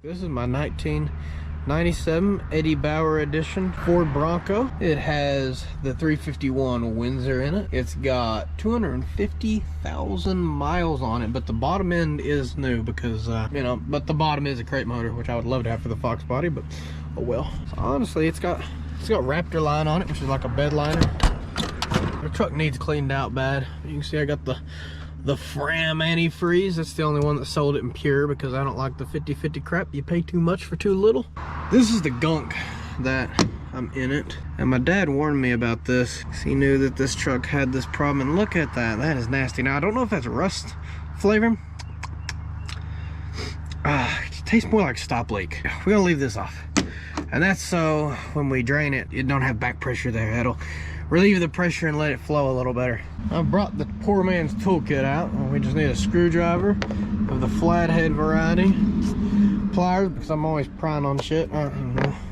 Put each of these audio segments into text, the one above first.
This is my 1997 Eddie Bauer edition Ford Bronco. It has the 351 Windsor in it. It's got 250,000 miles on it, but the bottom end is new because, you know, but the bottom is a crate motor, which I would love to have for the Fox body, but oh well. So honestly, it's got Raptor line on it, which is like a bed liner. The truck needs cleaned out bad. You can see I got the Fram antifreeze. That's the only one that sold it in pure because I don't like the 50-50 crap. You pay too much for too little. This is the gunk that I'm in it. And my dad warned me about this. He knew that this truck had this problem. And look at that. That is nasty. Now, I don't know if that's rust flavor. It tastes more like stop leak. We're gonna leave this off. And that's so when we drain it, it don't have back pressure there. That'll relieve the pressure and let it flow a little better. I brought the poor man's toolkit out. We just need a screwdriver of the flathead variety, pliers because I'm always prying on shit.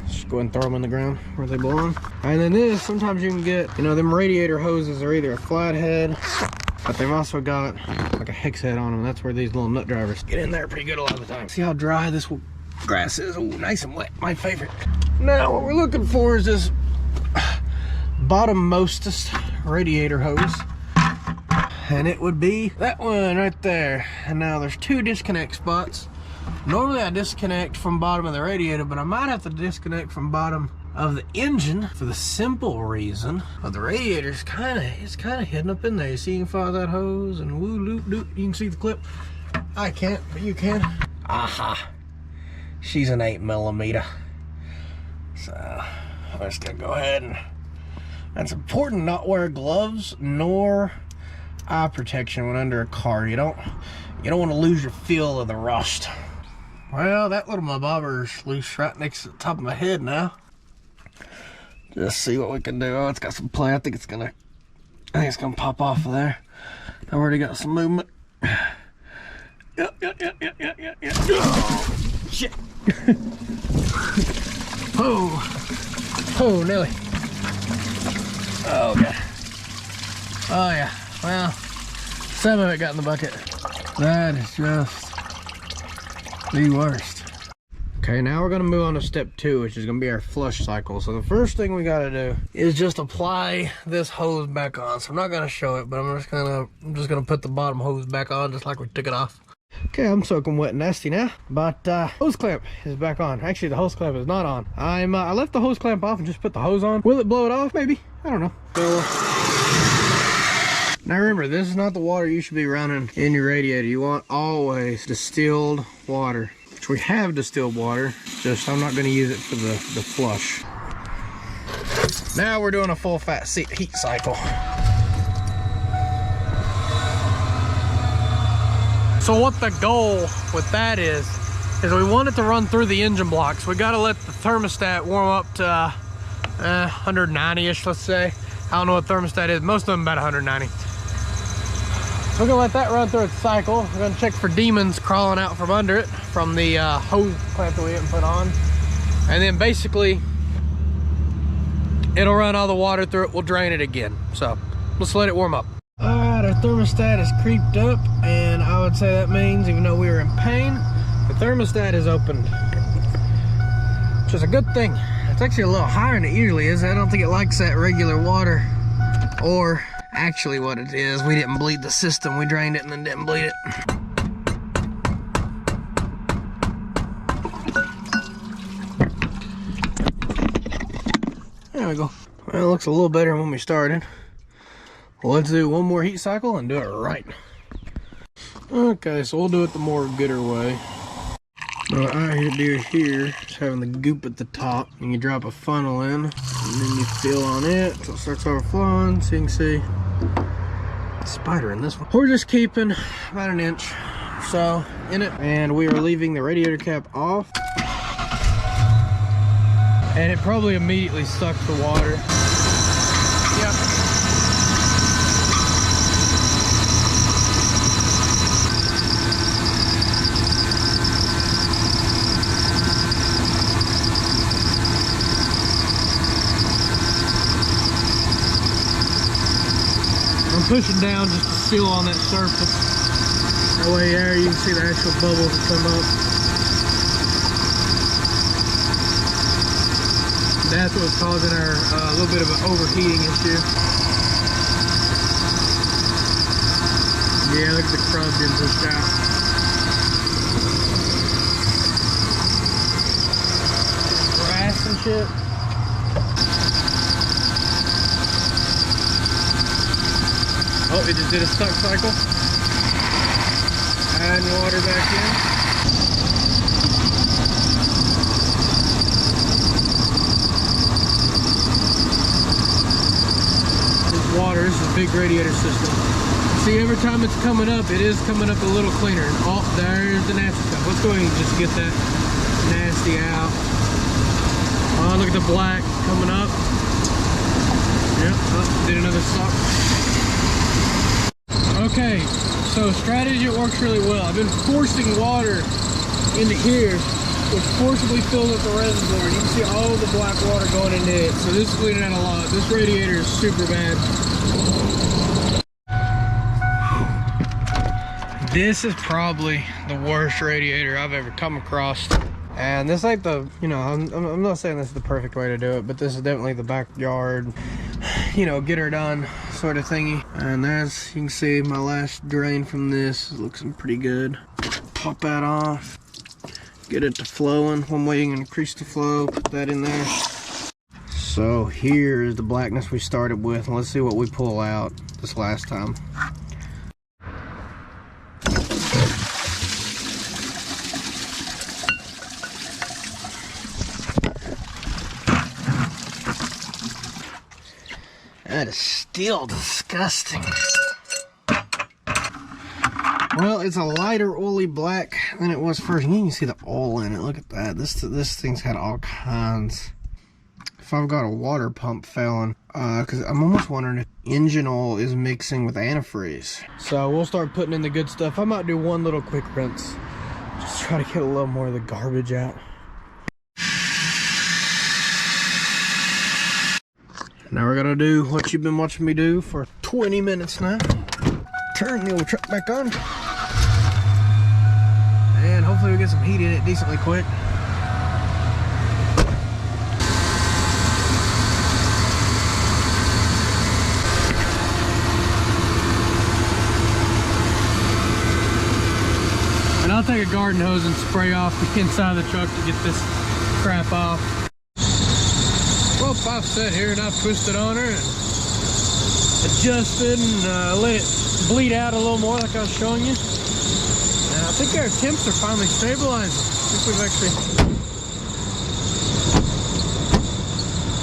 Just go ahead and throw them in the ground where they belong. And then this, sometimes you can get, you know, them radiator hoses are either a flathead, but they've also got like a hex head on them. That's where these little nut drivers get in there pretty good a lot of the time. See how dry this grass is? Oh, nice and wet. My favorite. Now what we're looking for is this bottom-mostest radiator hose, and it would be that one right there. And now there's two disconnect spots. Normally I disconnect from bottom of the radiator, but I might have to disconnect from bottom of the engine for the simple reason of the radiator's kind of hidden up in there. You see, you can follow that hose and woo loop doop. You can see the clip. I can't, but you can. Aha, she's an 8mm. So I'm just gonna go ahead and. It's important not wear gloves nor eye protection when under a car. You don't want to lose your feel of the rust. Well, that little my bobber's loose right next to the top of my head now. Just see what we can do. Oh, it's got some play. I think it's gonna pop off of there. I've already got some movement. Yep. Oh, shit. Oh, Nelly. Oh, God. Oh, yeah. Well, some of it got in the bucket. That is just the worst. Okay, now we're going to move on to step 2, which is going to be our flush cycle. So the first thing we got to do is just apply this hose back on. So I'm not going to show it, but I'm just going to put the bottom hose back on just like we took it off. Okay, I'm soaking wet and nasty now, but hose clamp is back on. Actually, the hose clamp is not on. I left the hose clamp off and just put the hose on. Will it blow it off? Maybe. I don't know. So, now remember, this is not the water you should be running in your radiator. You want always distilled water, which we have distilled water, just I'm not going to use it for the flush. Now we're doing a full fat heat cycle. So what the goal with that is we want it to run through the engine blocks. We got to let the thermostat warm up to 190-ish, let's say. I don't know what thermostat is. Most of them about 190. So we're gonna let that run through its cycle. We're gonna check for demons crawling out from under it from the hose clamp that we didn't put on. And then basically, it'll run all the water through it. We'll drain it again. So let's let it warm up. All right, our thermostat is creeped up, and I would say that means, even though we were in pain, the thermostat is opened, which is a good thing. It's actually a little higher than it usually is. I don't think it likes that regular water. Or actually what it is, we didn't bleed the system. We drained it and then didn't bleed it. There we go. Well, it looks a little better than when we started. Well, let's do one more heat cycle and do it right. Okay, so we'll do it the more gooder way. What I do here is having the goop at the top, and you drop a funnel in, and then you fill on it until it starts overflowing. So you can see a spider in this one. We're just keeping about 1 inch or so in it, and we are leaving the radiator cap off. And it probably immediately sucked the water. Yep. Pushing down just to seal on that surface. That way there you can see the actual bubbles that come up. That's what was causing our a little bit of an overheating issue. Yeah, look at the crud being pushed out. Brass and shit. Oh, it just did a stuck cycle. Adding water back in. This water, this is a big radiator system. See, every time it's coming up, it is coming up a little cleaner. Oh, there's the nasty stuff. Let's go ahead and just get that nasty out. Oh, look at the black coming up. Yep, oh, did another suck. Okay, so strategy, it works really well. I've been forcing water into here, which forcibly fills up the reservoir. You can see all the black water going into it. So this is cleaning out a lot. This radiator is super bad. This is probably the worst radiator I've ever come across. And this ain't the, you know, I'm not saying this is the perfect way to do it, but this is definitely the backyard, you know, get her done sort of thingy. And as you can see, my last drain from this is looking pretty good. Pop that off, get it to flowing. One way you can increase the flow, put that in there. So here's the blackness we started with. Let's see what we pull out this last time. That is still disgusting. Well, it's a lighter oily black than it was first. And you can see the oil in it. Look at that. This thing's had all kinds. If I've got a water pump failing, because I'm almost wondering if engine oil is mixing with antifreeze. So we'll start putting in the good stuff. I might do one little quick rinse. Just try to get a little more of the garbage out. Now we're gonna do what you've been watching me do for 20 minutes now. Turn the old truck back on. And hopefully we get some heat in it decently quick. And I'll take a garden hose and spray off the inside of the truck to get this crap off. Well, I've sat here and I've twisted on her and adjusted and let it bleed out a little more like I was showing you. And I think our temps are finally stabilizing. I think we've actually...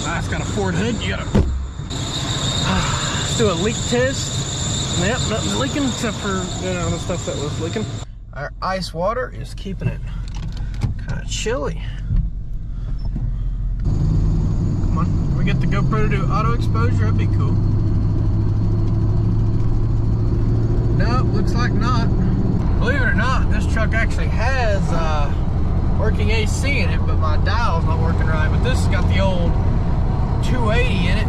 Ah, it's got a Ford hood. You gotta... Let's do a leak test. Yep, nothing's leaking except for, you know, the stuff that was leaking. Our ice water is keeping it kind of chilly. We get the GoPro to do auto exposure, that'd be cool. No, looks like not. Believe it or not, this truck actually has working AC in it, but my dial's not working right. But this has got the old 280 in it.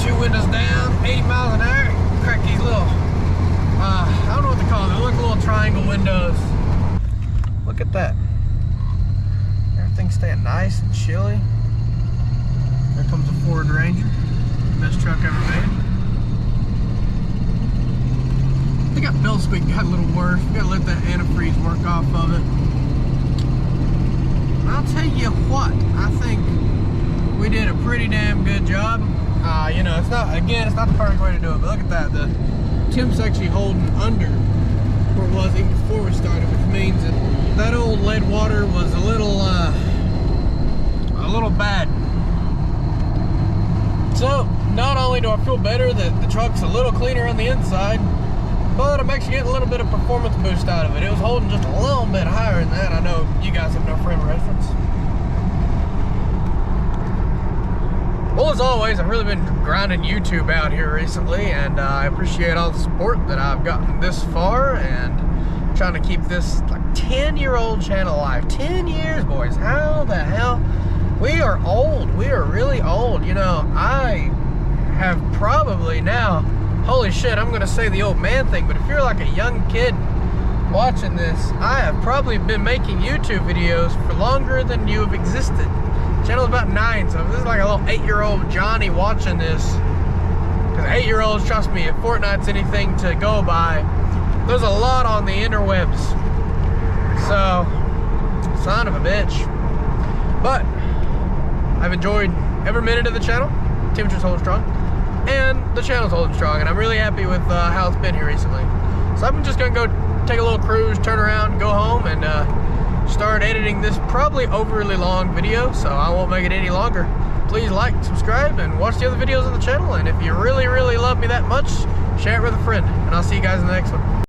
2 windows down, 80 miles an hour. Crack these little, I don't know what they call them. They look like little triangle windows. Look at that. Everything's staying nice and chilly. There comes a Ford Ranger, best truck ever made. I think our bell squeak got a little worse. We gotta let that antifreeze work off of it. I'll tell you what, I think we did a pretty damn good job. You know, it's not the perfect way to do it, but look at that. The temp's actually holding under where it was even before we started, which means that old lead water was a little bad. So, not only do I feel better that the truck's a little cleaner on the inside, but I'm actually getting a little bit of performance boost out of it. It was holding just a little bit higher than that. I know you guys have no frame of reference. Well, as always, I've really been grinding YouTube out here recently, and I appreciate all the support that I've gotten this far, and trying to keep this like 10-year-old channel alive. 10 years, boys. How the hell? We are old. We are really old. You know, I have probably now, holy shit, I'm going to say the old man thing, but if you're like a young kid watching this, I have probably been making YouTube videos for longer than you have existed. Channel's about 9, so if this is like a little 8-year-old Johnny watching this, because 8-year-olds, trust me, if Fortnite's anything to go by, there's a lot on the interwebs. So, son of a bitch. But I've enjoyed every minute of the channel. Temperature's holding strong, and the channel's holding strong, and I'm really happy with how it's been here recently. So I'm just gonna go take a little cruise, turn around, go home, and start editing this probably overly long video, so I won't make it any longer. Please like, subscribe, and watch the other videos on the channel, and if you really, really love me that much, share it with a friend, and I'll see you guys in the next one.